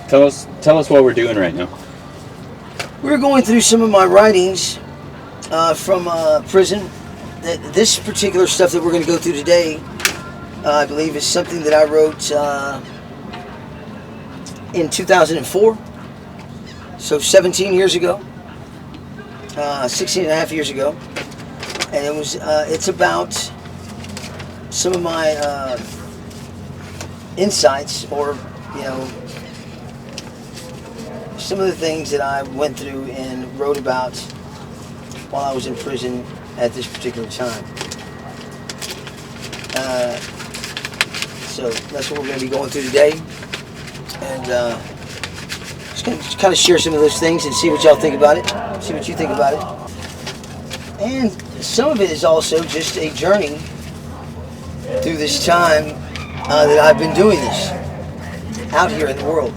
Tell us what we're doing right now. We're going through some of my writings from prison. This particular stuff that we're going to go through today, I believe, is something that I wrote in 2004. So 17 years ago, 16 and a half years ago. And it's about some of my insights, or, some of the things that I went through and wrote about while I was in prison at this particular time. So that's what we're going to be going through today. And just going to kind of share some of those things and see what y'all think about it. See what you think about it. And some of it is also just a journey through this time that I've been doing this out here in the world.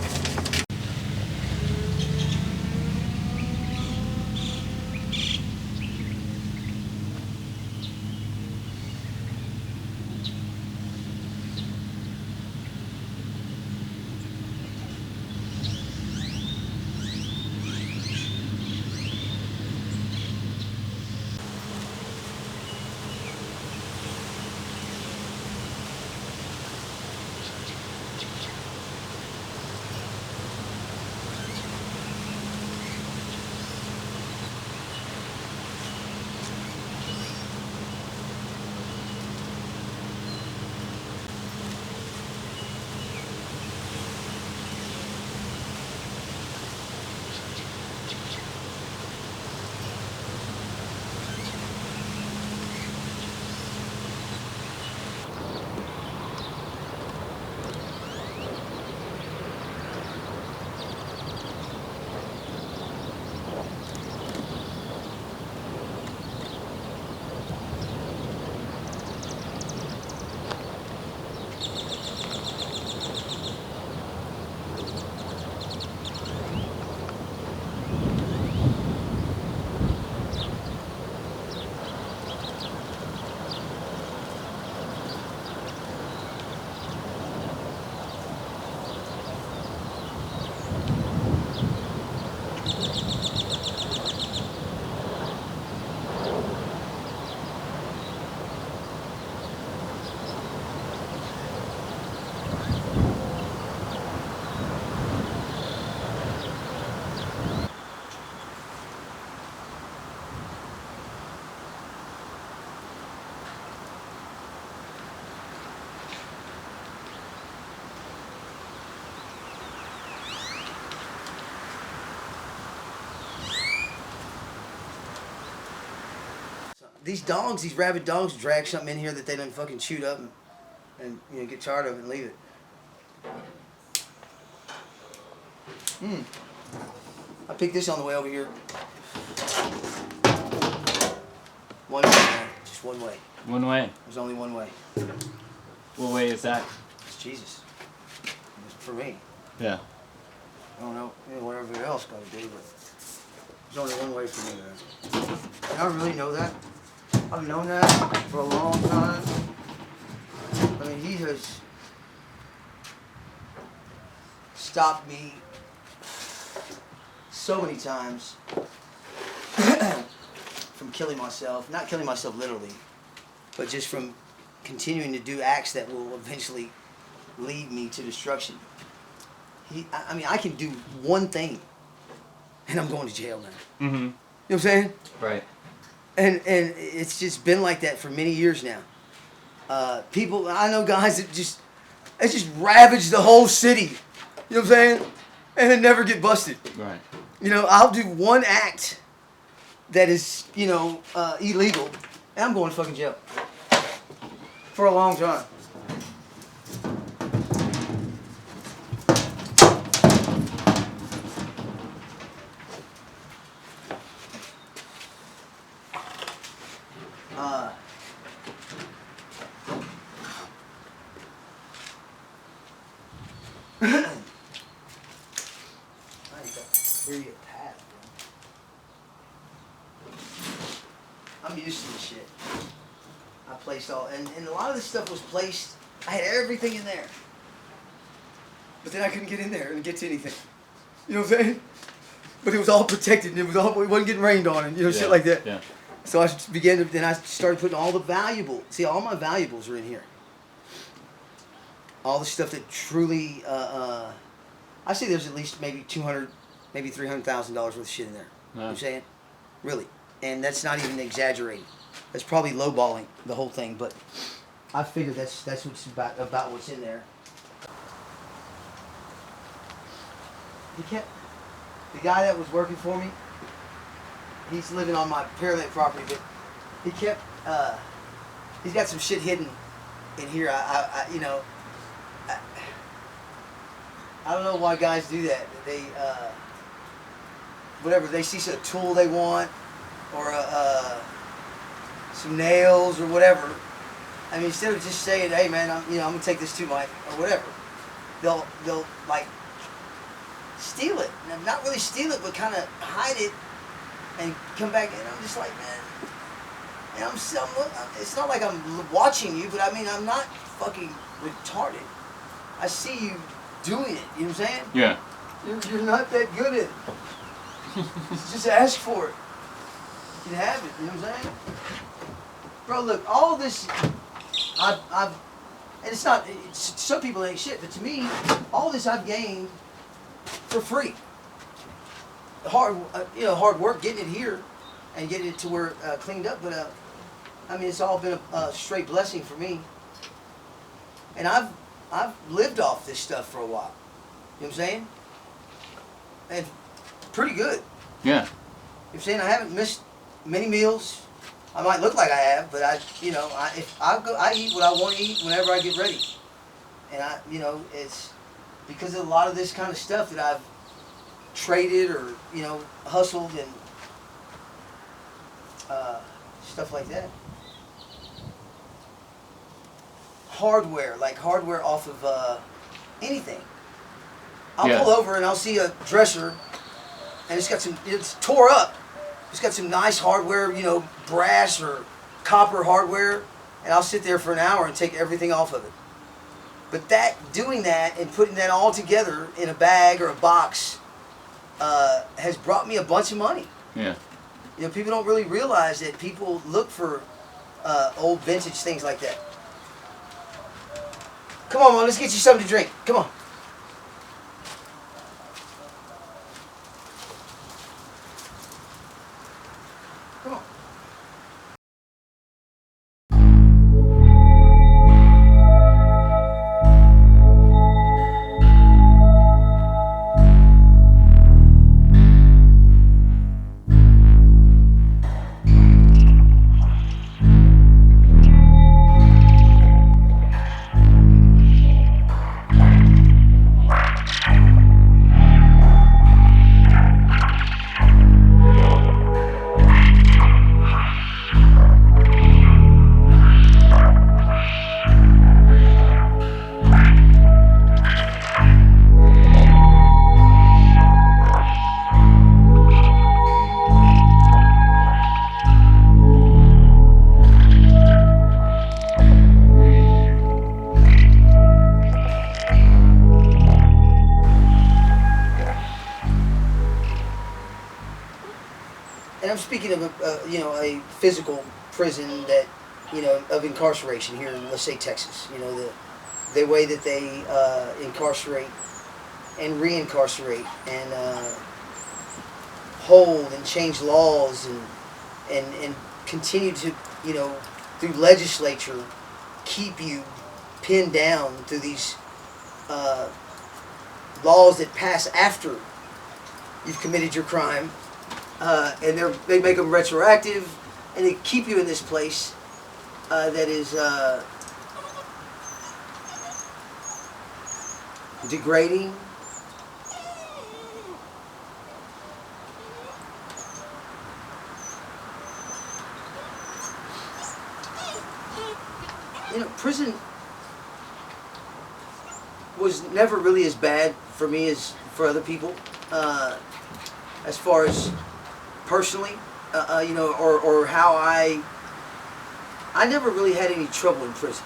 These rabid dogs drag something in here that they done fucking chewed up and get tired of and leave it. I picked this on the way over here. One way, man. Just one way. One way. There's only one way. What way is that? It's Jesus. It's for me. Yeah. I don't know what everybody else got to do, but there's only one way for me, man. And I really know that. I've known that for a long time. I mean, he has stopped me so many times from killing myself. Not killing myself literally, but just from continuing to do acts that will eventually lead me to destruction. I mean, I can do one thing, and I'm going to jail now. Mm-hmm. You know what I'm saying? Right. And it's just been like that for many years now. I know guys that just ravage the whole city. You know what I'm saying? And then never get busted. Right. I'll do one act that is, illegal, and I'm going to fucking jail. For a long time. I'm used to this shit. I placed and a lot of this stuff was placed, I had everything in there. but then I couldn't get in there and get to anything. You know what I'm saying? But it was all protected, and it wasn't getting rained on, and shit like that. Yeah. So then I started putting all the valuable. See, all my valuables are in here. All the stuff that truly, I say there's at least maybe $200, maybe $300,000 worth of shit in there. You know what I'm saying? Really. And that's not even exaggerating. That's probably lowballing the whole thing, but I figure that's what's about what's in there. The guy that was working for me, he's living on my Pearland property, but he's got some shit hidden in here. I don't know why guys do that. They, whatever, they see a tool they want, or some nails or whatever. I mean, instead of just saying, "Hey man, I'm gonna take this to my," or whatever, they'll like steal it. Not really steal it, but kind of hide it and come back. And I'm just like, man, and it's not like I'm watching you, but I mean, I'm not fucking retarded. I see you doing it. You know what I'm saying? Yeah. You're not that good at it. Just ask for it. You can have it. You know what I'm saying? Bro, look, all this, and it's not. Some people ain't shit, but to me, all this I've gained for free. Hard work getting it here and getting it to where cleaned up. But I mean, it's all been a straight blessing for me. And I've lived off this stuff for a while. You know what I'm saying? And pretty good. Yeah. You know what I'm saying? I haven't missed many meals. I might look like I have, but I eat what I want to eat whenever I get ready. And it's because of a lot of this kind of stuff that I've traded or, hustled and stuff like that. Hardware off of anything. I'll pull over and I'll see a dresser and it's tore up. It's got some nice hardware, brass or copper hardware, and I'll sit there for an hour and take everything off of it. But doing that and putting that all together in a bag or a box has brought me a bunch of money. Yeah. People don't really realize that people look for old vintage things like that. Come on, man, let's get you something to drink. Come on. Come on. And I'm speaking of a physical prison that, of incarceration here in, let's say, Texas. The way that they incarcerate and reincarcerate and hold and change laws and continue to, through legislature, keep you pinned down through these laws that pass after you've committed your crime. And they make them retroactive, and they keep you in this place that is degrading. Prison was never really as bad for me as for other people, as far as personally, or how I never really had any trouble in prison,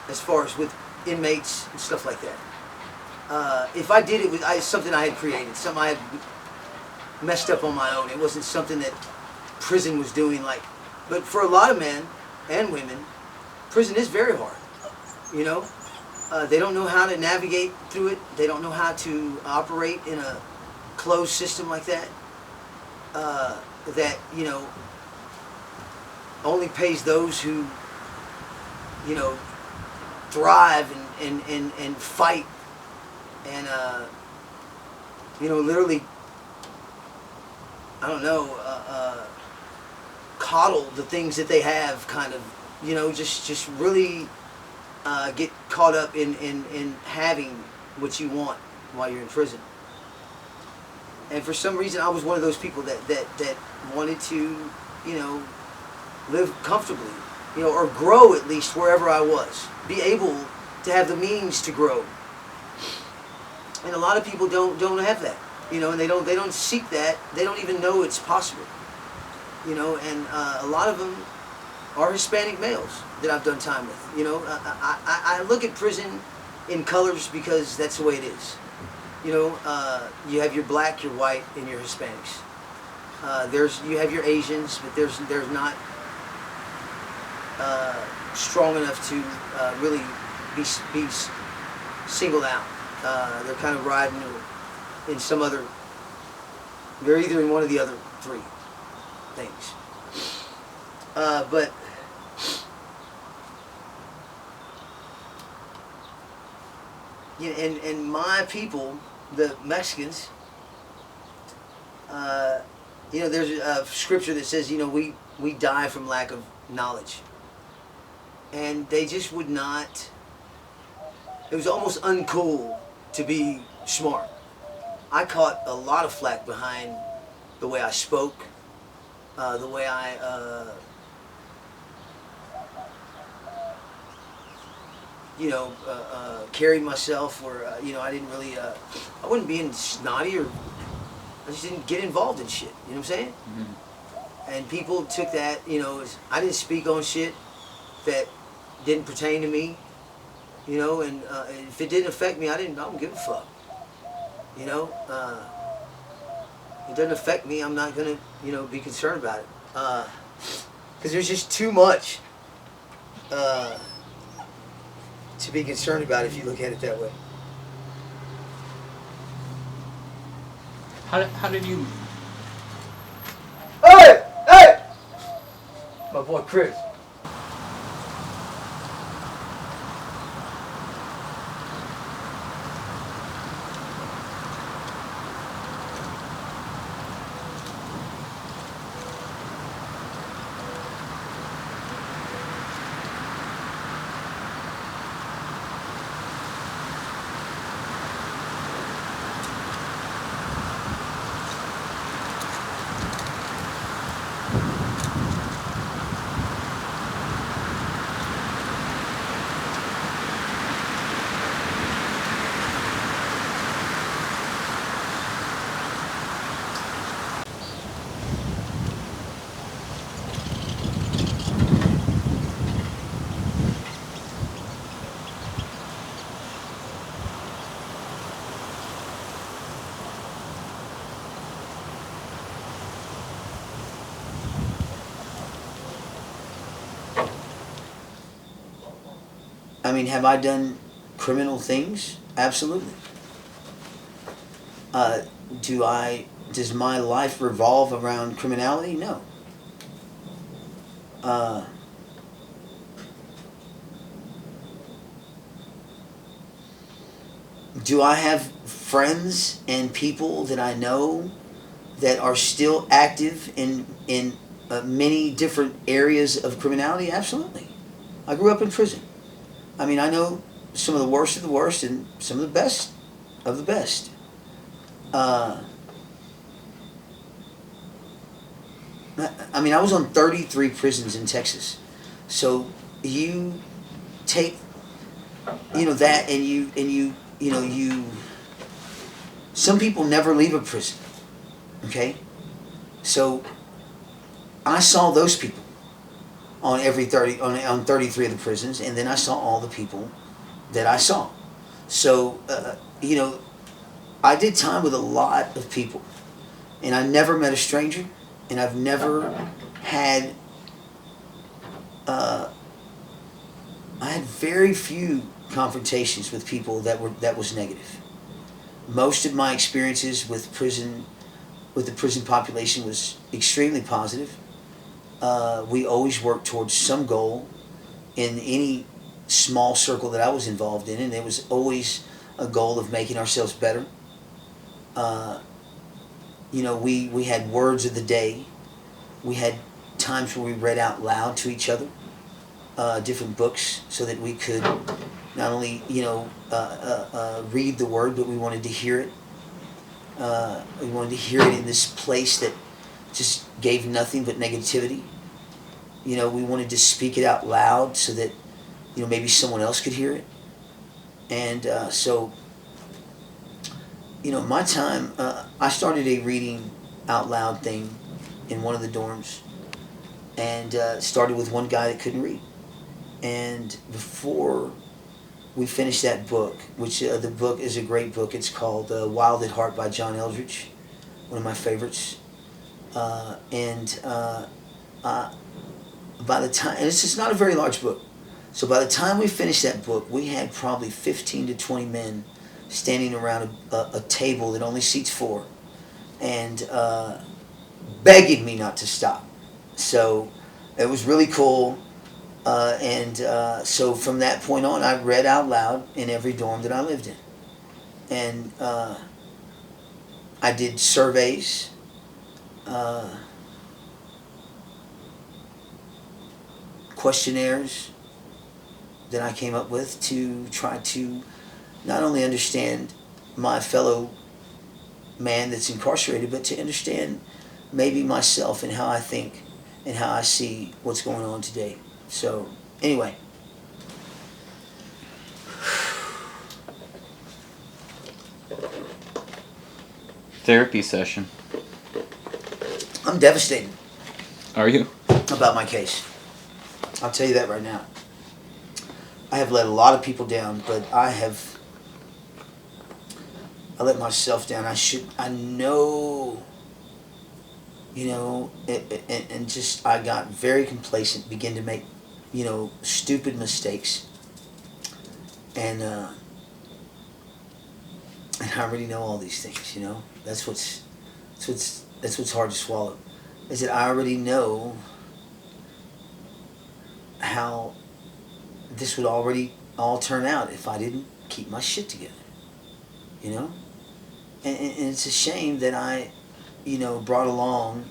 as far as with inmates and stuff like that. if I did it, it's something I had created, something I had messed up on my own. It wasn't something that prison was doing. But for a lot of men and women, prison is very hard. You know, they don't know how to navigate through it. They don't know how to operate in a closed system like that. That only pays those who thrive and fight and literally coddle the things that they have, kind of just really get caught up in having what you want while you're in prison. And for some reason I was one of those people that wanted to live comfortably, or grow at least wherever I was, be able to have the means to grow. And a lot of people don't have that, and they don't seek that. They don't even know it's possible, and a lot of them are Hispanic males that I've done time with. I look at prison in colors because that's the way it is. You have your black, your white, and your Hispanics. You have your Asians, but there's not strong enough to really be singled out. They're kind of riding in some other. They're either in one of the other three things. But and my people, the Mexicans. There's a scripture that says, we die from lack of knowledge. And they just would not, it was almost uncool to be smart. I caught a lot of flack behind the way I spoke, the way I, carried myself, or, I didn't really, I wasn't being snotty, or I just didn't get involved in shit. You know what I'm saying? Mm-hmm. And people took that, as I didn't speak on shit that didn't pertain to me, and if it didn't affect me, I don't give a fuck. It doesn't affect me. I'm not gonna, be concerned about it, because there's just too much to be concerned about if you look at it that way. How did you? Hey! My boy Chris. I mean, have I done criminal things? Absolutely. Does my life revolve around criminality? No. Do I have friends and people that I know that are still active in many different areas of criminality? Absolutely. I grew up in prison. I mean, I know some of the worst of the worst and some of the best of the best. I mean, I was on 33 prisons in Texas. So you take, that, and you some people never leave a prison. Okay? So I saw those people on 33 of the prisons, and then I saw all the people that I saw. So you know, I did time with a lot of people, and I never met a stranger, and I've never had. Uh, I had very few confrontations with people that was negative. Most of my experiences with the prison population was extremely positive. We always worked towards some goal in any small circle that I was involved in, and there was always a goal of making ourselves better. Uh, we had words of the day. We had times where we read out loud to each other different books so that we could not only, read the word, but we wanted to hear it. We wanted to hear it in this place that just gave nothing but negativity. We wanted to speak it out loud so that, maybe someone else could hear it. And my time, I started a reading out loud thing in one of the dorms, and started with one guy that couldn't read. And before we finished that book, which the book is a great book, it's called Wild at Heart by John Eldridge, one of my favorites. And by the time, and it's just not a very large book, so by the time we finished that book, we had probably 15 to 20 men standing around a table that only seats 4, and begging me not to stop. So it was really cool. So from that point on, I read out loud in every dorm that I lived in. And I did surveys. Questionnaires that I came up with to try to not only understand my fellow man that's incarcerated, but to understand maybe myself and how I think and how I see what's going on today. So, anyway. Therapy session. I'm devastated. Are you? About my case. I'll tell you that right now. I have let a lot of people down, but I let myself down. I know, and just, I got very complacent, began to make, stupid mistakes. And I already know all these things, That's what's hard to swallow. Is that I already know how this would already all turn out if I didn't keep my shit together. And it's a shame that I, brought along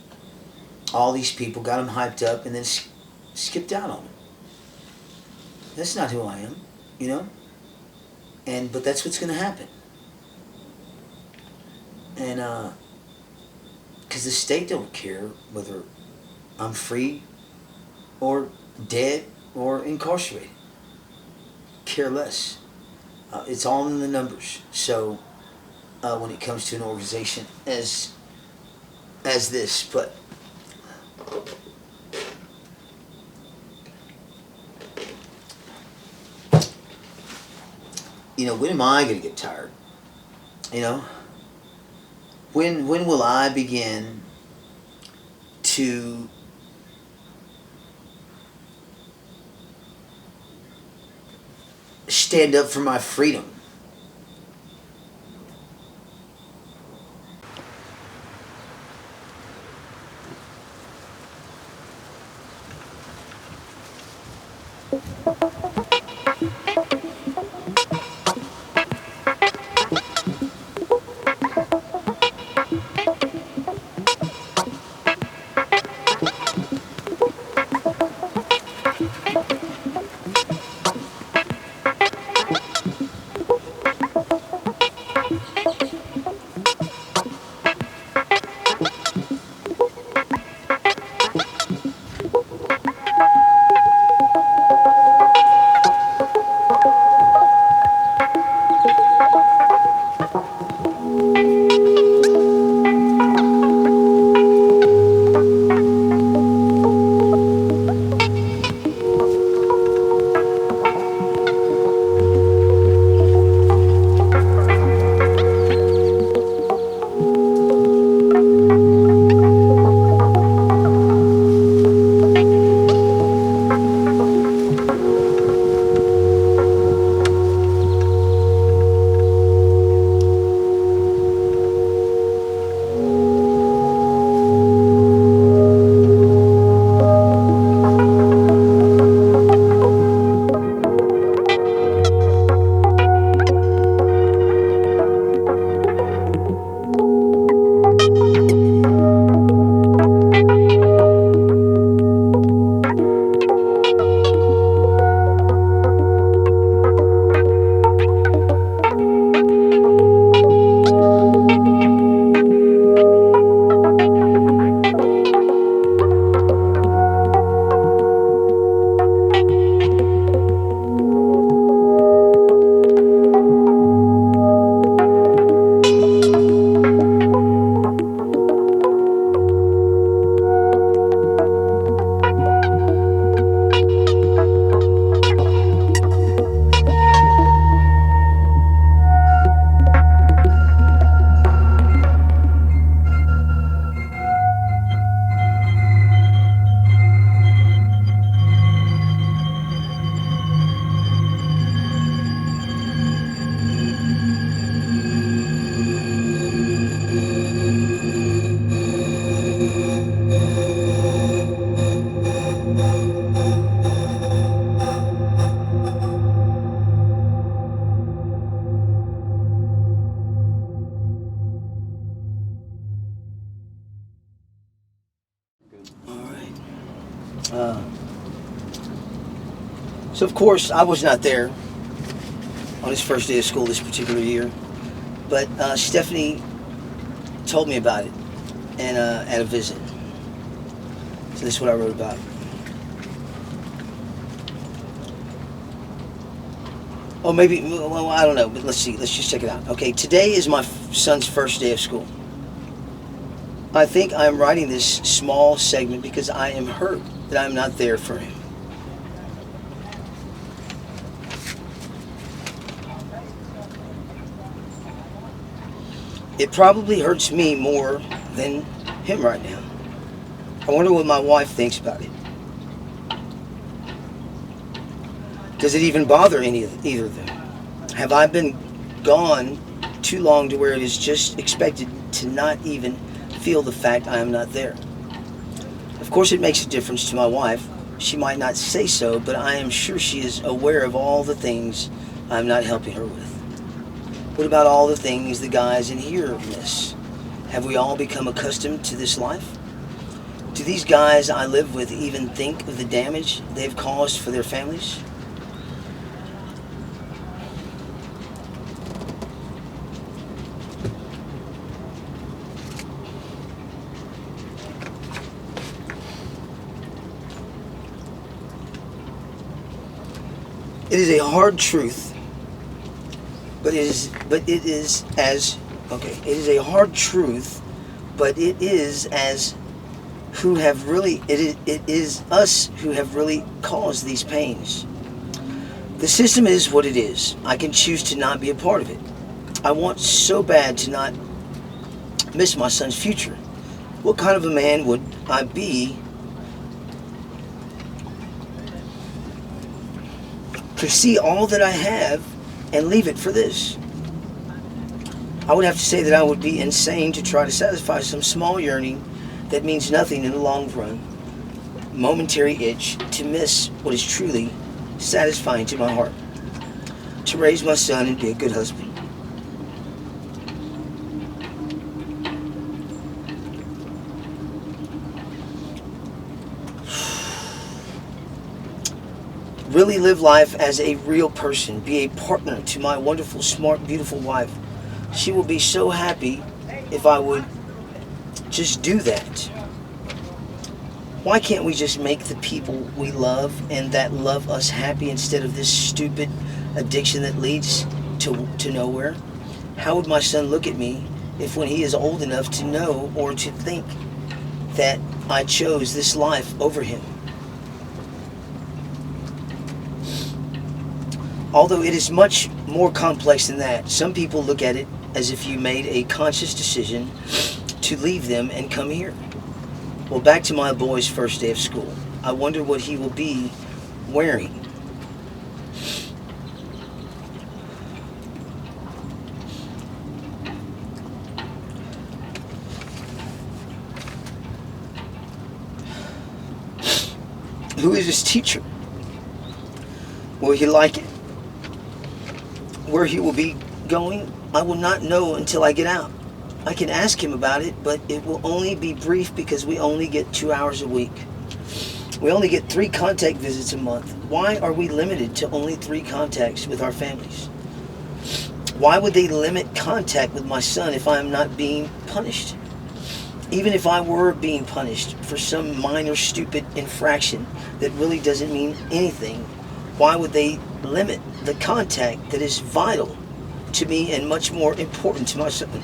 all these people, got them hyped up, and then skipped out on them. That's not who I am, but that's what's going to happen. And because the state don't care whether I'm free or dead or incarcerated. Care less. It's all in the numbers. So when it comes to an organization as this, but when am I going to get tired? When will I begin to stand up for my freedom? Uh, so, of course, I was not there on his first day of school this particular year, but Stephanie told me about it and at a visit. So this is what I wrote about. Oh, maybe, well, I don't know, but let's see. Let's just check it out. Okay, today is my son's first day of school. I think I am writing this small segment because I am hurt that I am not there for him. It probably hurts me more than him right now. I wonder what my wife thinks about it. Does it even bother either of them? Have I been gone too long to where it is just expected to not even feel the fact I am not there? Of course it makes a difference to my wife. She might not say so, but I am sure she is aware of all the things I am not helping her with. What about all the things the guys in here miss? Have we all become accustomed to this life? Do these guys I live with even think of the damage they've caused for their families? It is a hard truth, but it is a hard truth, but it is as who have really it is us who have really caused these pains. The system is what it is. I can choose to not be a part of it. I want so bad to not miss my son's future. What kind of a man would I be to see all that I have and leave it for this? I would have to say that I would be insane to try to satisfy some small yearning that means nothing in the long run, momentary itch to miss what is truly satisfying to my heart, to raise my son and be a good husband. Really live life as a real person. Be a partner to my wonderful, smart, beautiful wife. She will be so happy if I would just do that. Why can't we just make the people we love and that love us happy instead of this stupid addiction that leads to nowhere? How would my son look at me if when he is old enough to know or to think that I chose this life over him? Although it is much more complex than that, some people look at it as if you made a conscious decision to leave them and come here. Well, back to my boy's first day of school. I wonder what he will be wearing. Who is his teacher? Will he like it? Where he will be going, I will not know until I get out. I can ask him about it, but it will only be brief because we only get 2 hours a week. We only get 3 contact visits a month. Why are we limited to only 3 contacts with our families? Why would they limit contact with my son if I am not being punished? Even if I were being punished for some minor stupid infraction that really doesn't mean anything, why would they limit the contact that is vital to me and much more important to my son?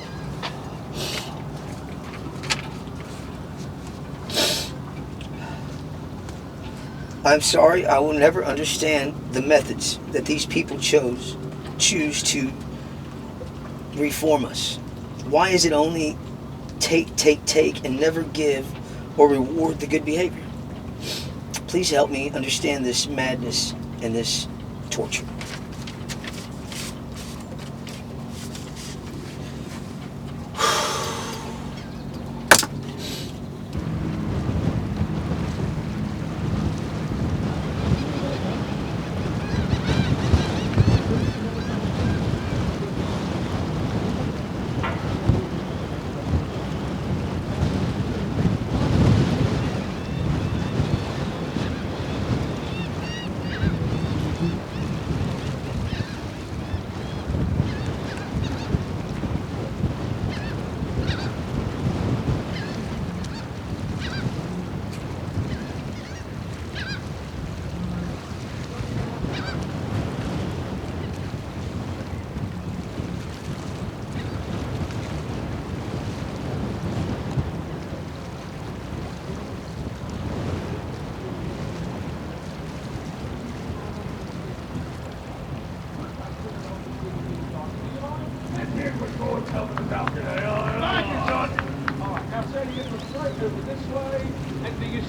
I'm sorry, I will never understand the methods that these people choose to reform us. Why is it only take, and never give or reward the good behavior? Please help me understand this madness and this torture.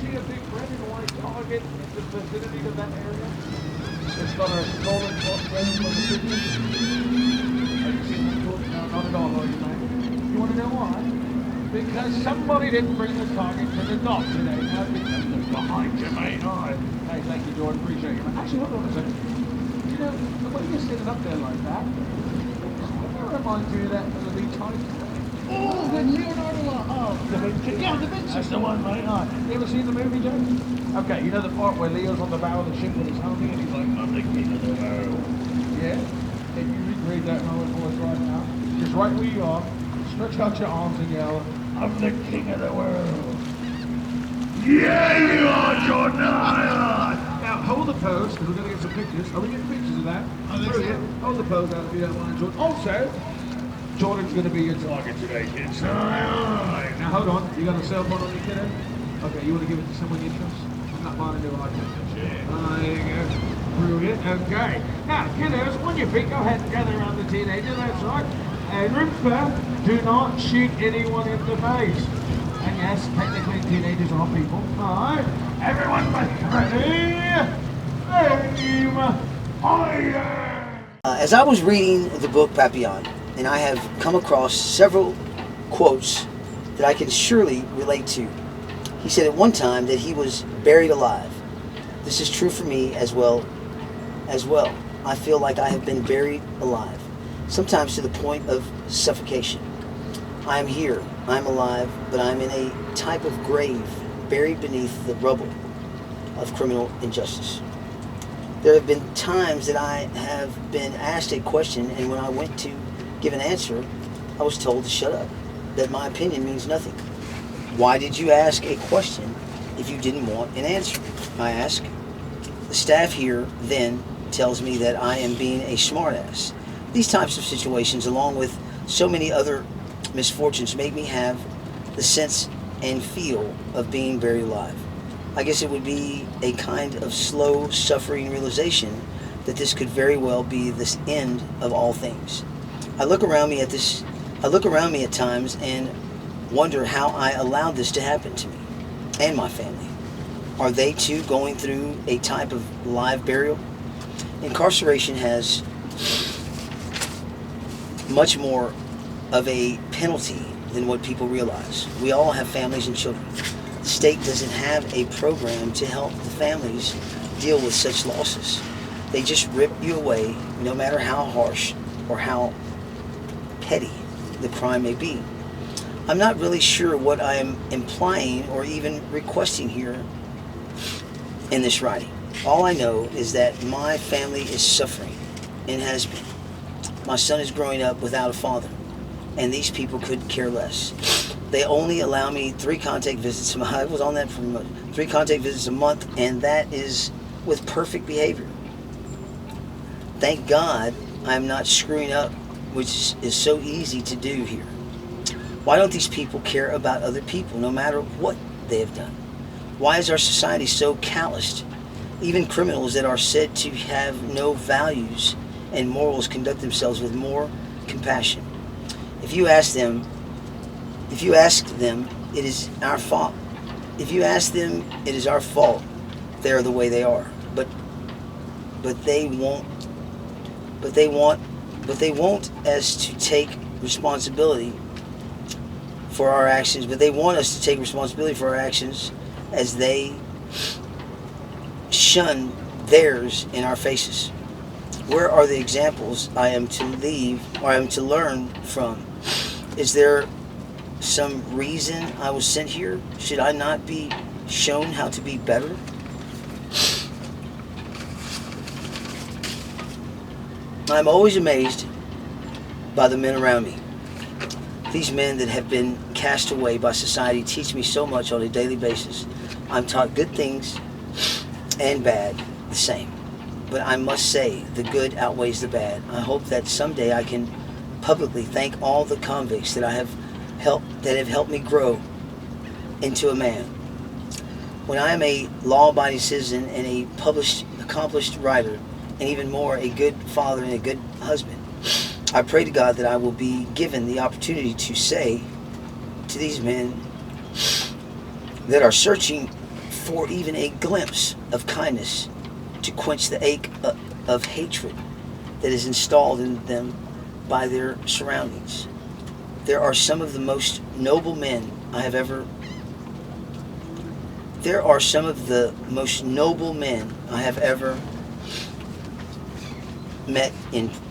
see a big red and white target in the vicinity of that area? It's got a stolen red and white signal. Have you seen that before? No, not at all, are you, mate? You want to know why? Because somebody didn't bring the target to the dock today. Now it's behind you, mate. All right. Hey, thank you, Jordan. Appreciate you. Actually, hold on a second. You know, the way you're sitting up there like that, it reminds me of that movie Titan. Oh, the Leonardo. Oh, Da Vinci. Yeah, Da Vinci. That's the one, mate. Right. You ever seen the movie, Joe? Okay, you know the part where Leo's on the bow of the ship with his homie and he's like, I'm the king of the world. Yeah? Can you recreate that in our voice right now? Just right where you are. Stretch out your arms and yell, I'm the king of the world. Yeah, you are, Jordan. Now, hold the pose, because we're going to get some pictures. Are we getting pictures of that? Brilliant. Hold the pose out if you don't mind, Jordan. Also, Jordan's going to be your target today, kids. All right. Now, hold on. You got a cell phone on your kiddo? Okay, you want to give it to someone you trust? I'm not buying a new iPhone. There you go. Brilliant. Okay. Now, kiddos, on your feet, go ahead and gather around the teenager. That's right. And remember, do not shoot anyone in the face. And yes, technically teenagers are people. Alright, everyone ready? Aim higher! As I was reading the book Papillon, and I have come across several quotes that I can surely relate to. He said at one time that he was buried alive. This is true for me as well. I feel like I have been buried alive, sometimes to the point of suffocation. I am here, I am alive, but I am in a type of grave buried beneath the rubble of criminal injustice. There have been times that I have been asked a question, and when I went to give an answer, I was told to shut up, that my opinion means nothing. Why did you ask a question if you didn't want an answer? I ask. The staff here then tells me that I am being a smartass. These types of situations, along with so many other misfortunes, make me have the sense and feel of being buried alive. I guess it would be a kind of slow, suffering realization that this could very well be the end of all things. I look around me at times and wonder how I allowed this to happen to me and my family. Are they too going through a type of live burial? Incarceration has much more of a penalty than what people realize. We all have families and children. The state doesn't have a program to help the families deal with such losses. They just rip you away, no matter how harsh or how petty the crime may be. I'm not really sure what I am implying or even requesting here in this writing. All I know is that my family is suffering and has been. My son is growing up without a father, and these people could care less. They only allow me 3 contact visits a month. I was on that for 3 contact visits a month, and that is with perfect behavior. Thank God I'm not screwing up, which is so easy to do here. Why don't these people care about other people, no matter what they have done? Why is our society so calloused? Even criminals that are said to have no values and morals conduct themselves with more compassion. If you ask them, it is our fault. If you ask them, it is our fault. They are the way they are. But they won't us to take responsibility for our actions. But they want us to take responsibility for our actions as they shun theirs in our faces. Where are the examples I am to learn from? Is there some reason I was sent here? Should I not be shown how to be better? I'm always amazed by the men around me. These men that have been cast away by society teach me so much on a daily basis. I'm taught good things and bad the same. But I must say, the good outweighs the bad. I hope that someday I can publicly thank all the convicts that have helped me grow into a man. When I am a law-abiding citizen and a accomplished writer, and even more, a good father and a good husband, I pray to God that I will be given the opportunity to say to these men that are searching for even a glimpse of kindness to quench the ache of hatred that is installed in them by their surroundings. There are some of the most noble men I have ever met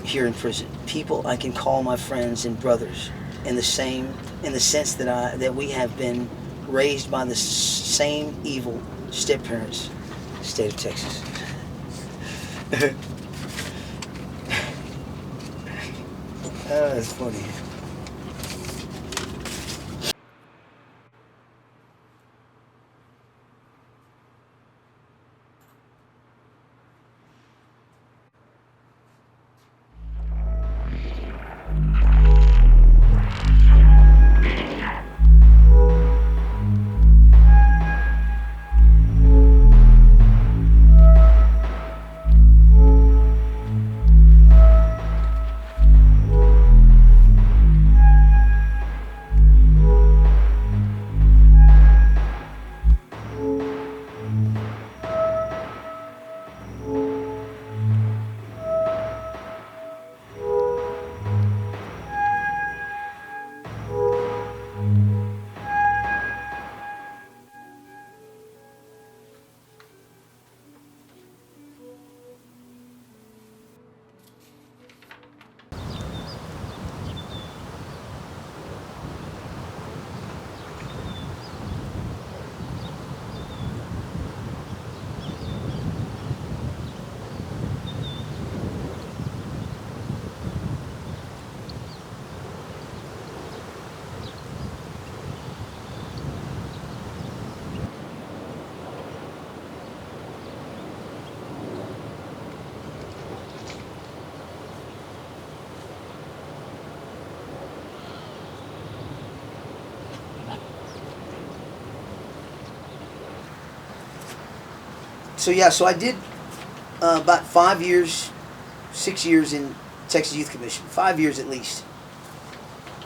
here in prison. People I can call my friends and brothers in the sense that we have been raised by the same evil step-parents, state of Texas. Oh, that's funny. So I did about 5 years, 6 years in Texas Youth Commission. 5 years at least.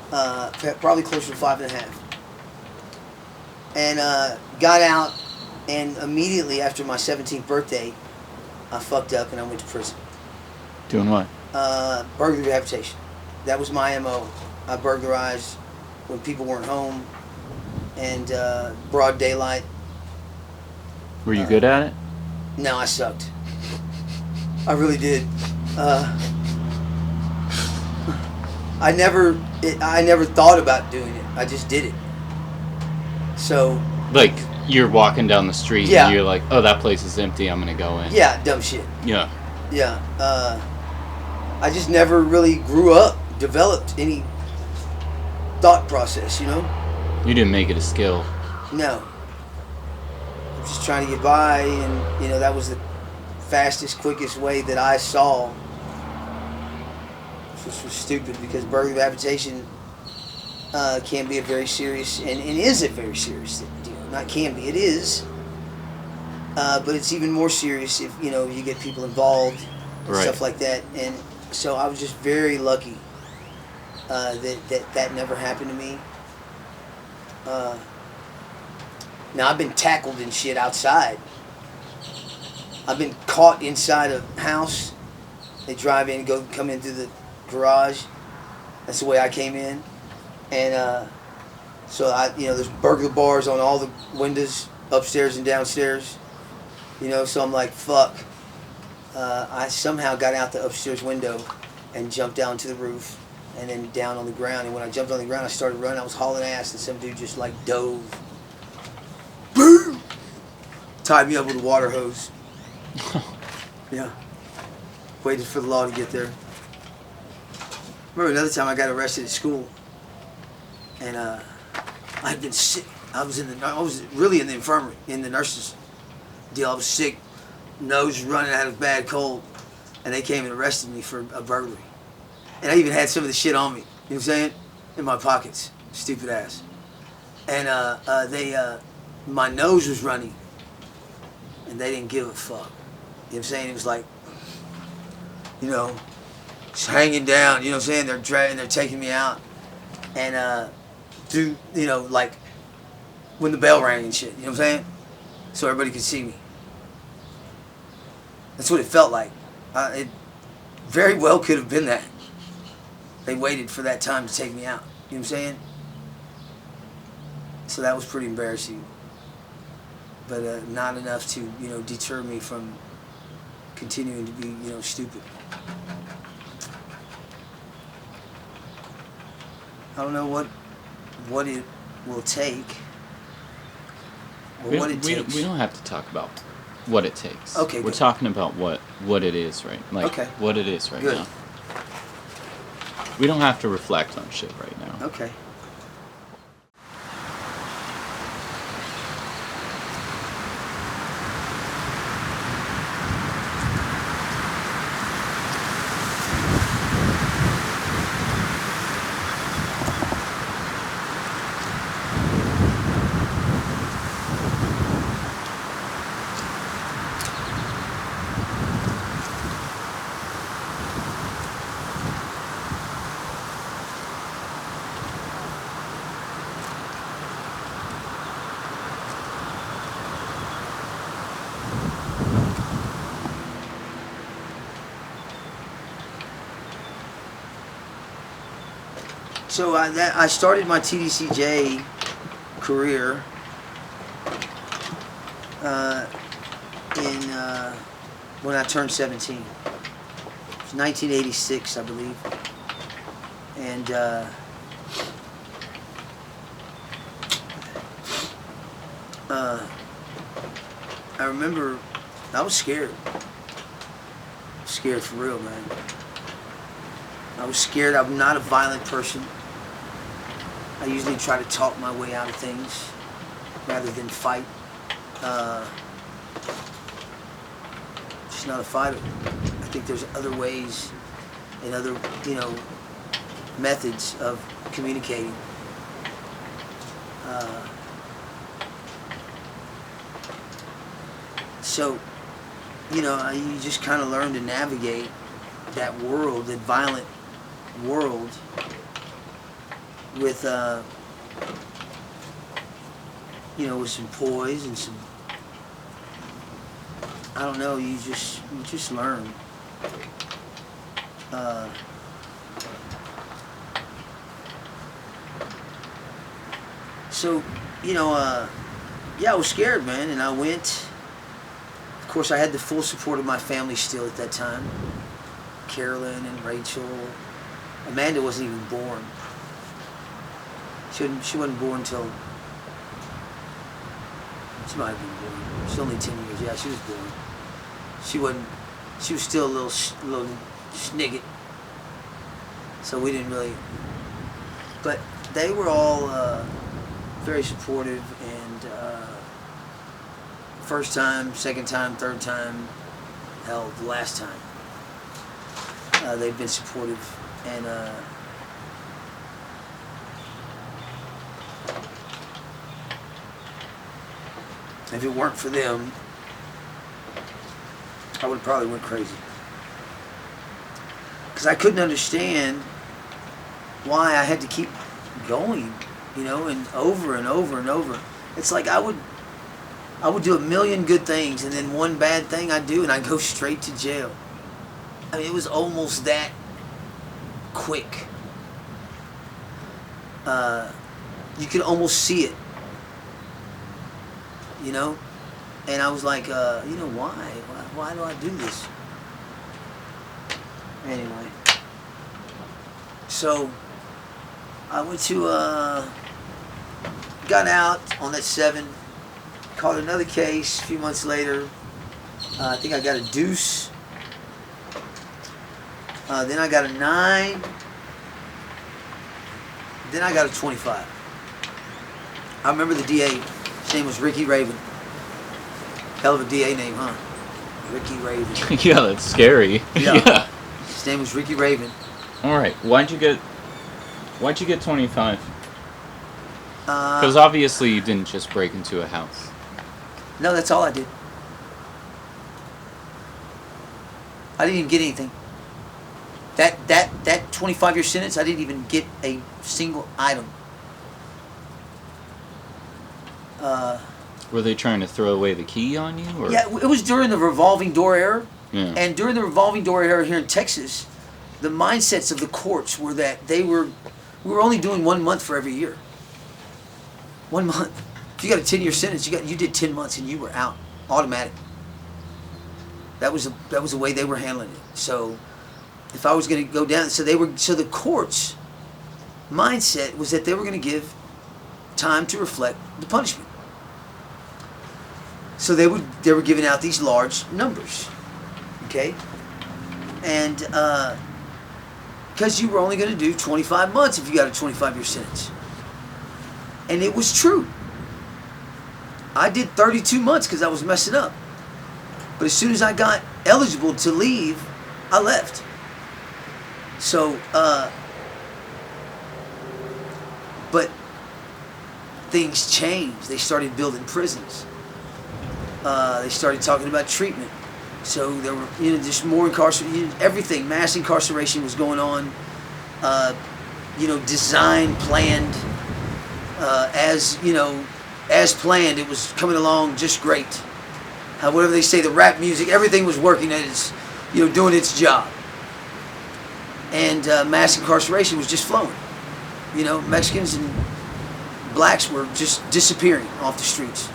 Probably closer to 5.5. And got out, and immediately after my 17th birthday, I fucked up and I went to prison. Doing what? Burglary rehabilitation. That was my MO. I burglarized when people weren't home and broad daylight. Were you good at it? No, I sucked. I really did. I never thought about doing it. I just did it. So. Like, you're walking down the street Yeah. and you're like, oh, that place is empty, I'm gonna go in. Yeah, dumb shit. Yeah. Yeah. I just never really grew up, developed any thought process, you know? You didn't make it a skill. No. I'm just trying to get by, and, you know, that was the fastest, quickest way that I saw. Which was stupid, because burglary rehabilitation can be a very serious, and is a very serious deal. Not can be, it is. But it's even more serious if, you know, you get people involved and Right. stuff like that. And so I was just very lucky that never happened to me. Now, I've been tackled and shit outside. I've been caught inside a house. They drive in, come in through the garage. That's the way I came in. And so there's burglar bars on all the windows, upstairs and downstairs. You know, so I'm like, fuck. I somehow got out the upstairs window and jumped down to the roof and then down on the ground. And when I jumped on the ground, I started running. I was hauling ass, and some dude just like dove. Boom! Tied me up with a water hose. Yeah. Waited for the law to get there. Remember another time I got arrested at school, and I'd been sick. I was really in the infirmary, in the nurses' deal. I was sick, nose running out of bad cold, and they came and arrested me for a burglary. And I even had some of the shit on me. You know what I'm saying? In my pockets. Stupid ass. And my nose was running, and they didn't give a fuck. You know what I'm saying? It was like, you know, just hanging down. You know what I'm saying? They're taking me out, and like when the bell rang and shit. You know what I'm saying? so everybody could see me. That's what it felt like. It very well could have been that. They waited for that time to take me out. You know what I'm saying? So that was pretty embarrassing. But not enough to, deter me from continuing to be, stupid. I don't know what it will take. Or what it takes. We don't have to talk about what it takes. Okay, We're good. talking about what it is, right? What it is right Good. now. We don't have to reflect on shit right now. Okay. So I started my TDCJ career when I turned 17. It was 1986, I believe. And I remember I was scared. Scared for real, man. I was scared. I'm not a violent person. I usually try to talk my way out of things rather than fight. Just not a fighter. I think there's other ways and other, methods of communicating. So, you just kind of learn to navigate that world, that violent world, with with some poise and some, I don't know, you just learn. So, yeah, I was scared, man, and I went. Of course, I had the full support of my family still at that time. Carolyn and Rachel. Amanda wasn't even born. She wasn't born till, she might have been born. She's only 10 years. Yeah, she was born. She was still a little snigget. So we didn't really, but they were all very supportive, and first time, second time, third time, hell, the last time. They've been supportive, and if it weren't for them, I would have probably went crazy. Because I couldn't understand why I had to keep going, and over and over and over. It's like I would do a million good things, and then one bad thing I do, and I go straight to jail. I mean, it was almost that quick. You could almost see it, And I was like, why? Why do I do this? Anyway. So, I went to, got out on that 7, caught another case a few months later. I think I got a deuce. Then I got a 9. Then I got a 25. I remember the DA. His name was Ricky Raven. Hell of a DA name, huh? Ricky Raven. Yeah, that's scary. Yeah. His name was Ricky Raven. All right. Why'd you get 25? Because obviously you didn't just break into a house. No, that's all I did. I didn't even get anything. That 25-year sentence, I didn't even get a single item. Were they trying to throw away the key on you? Or? Yeah, it was during the revolving door era. Yeah. And during the revolving door era here in Texas, the mindsets of the courts were that we were only doing 1 month for every year. 1 month. If you got a 10-year sentence, you did 10 months and you were out, automatic. That was the way they were handling it. So, if I was going to go down, so the courts' mindset was that they were going to give time to reflect the punishment. So they were giving out these large numbers, okay, and because you were only going to do 25 months if you got a 25-year sentence, and it was true. I did 32 months because I was messing up, but as soon as I got eligible to leave, I left. So, but things changed. They started building prisons. They started talking about treatment. So there were, just more incarceration. Everything, mass incarceration was going on. Designed, planned, as planned. It was coming along just great. Whatever they say, the rap music, everything was working at its, doing its job. And mass incarceration was just flowing. Mexicans and blacks were just disappearing off the streets.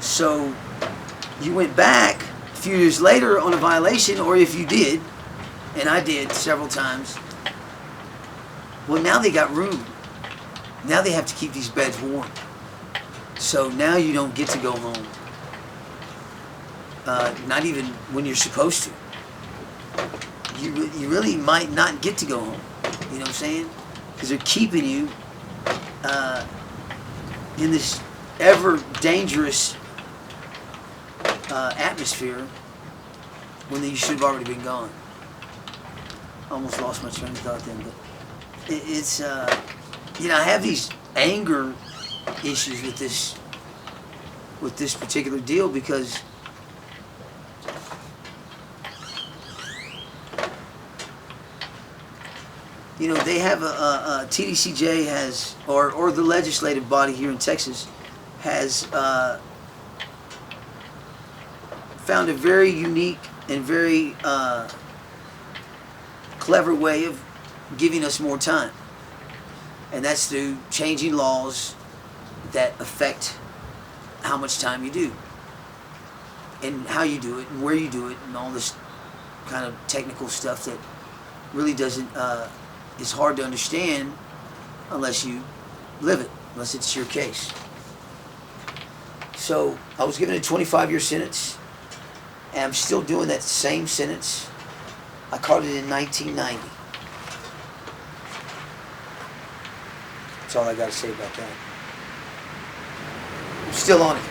So you went back a few years later on a violation, or if you did, and I did several times, well, now they got room. Now they have to keep these beds warm. So now you don't get to go home. Not even when you're supposed to. You really might not get to go home. You know what I'm saying? Because they're keeping you in this ever dangerous atmosphere when you should have already been gone. I almost lost my train of thought then, but it's I have these anger issues with this particular deal because they have a TDCJ has, or the legislative body here in Texas has found a very unique and very clever way of giving us more time. And that's through changing laws that affect how much time you do. And how you do it, and where you do it, and all this kind of technical stuff that really doesn't, is hard to understand unless you live it, unless it's your case. So I was given a 25-year sentence, and I'm still doing that same sentence. I caught it in 1990. That's all I got to say about that. I'm still on it.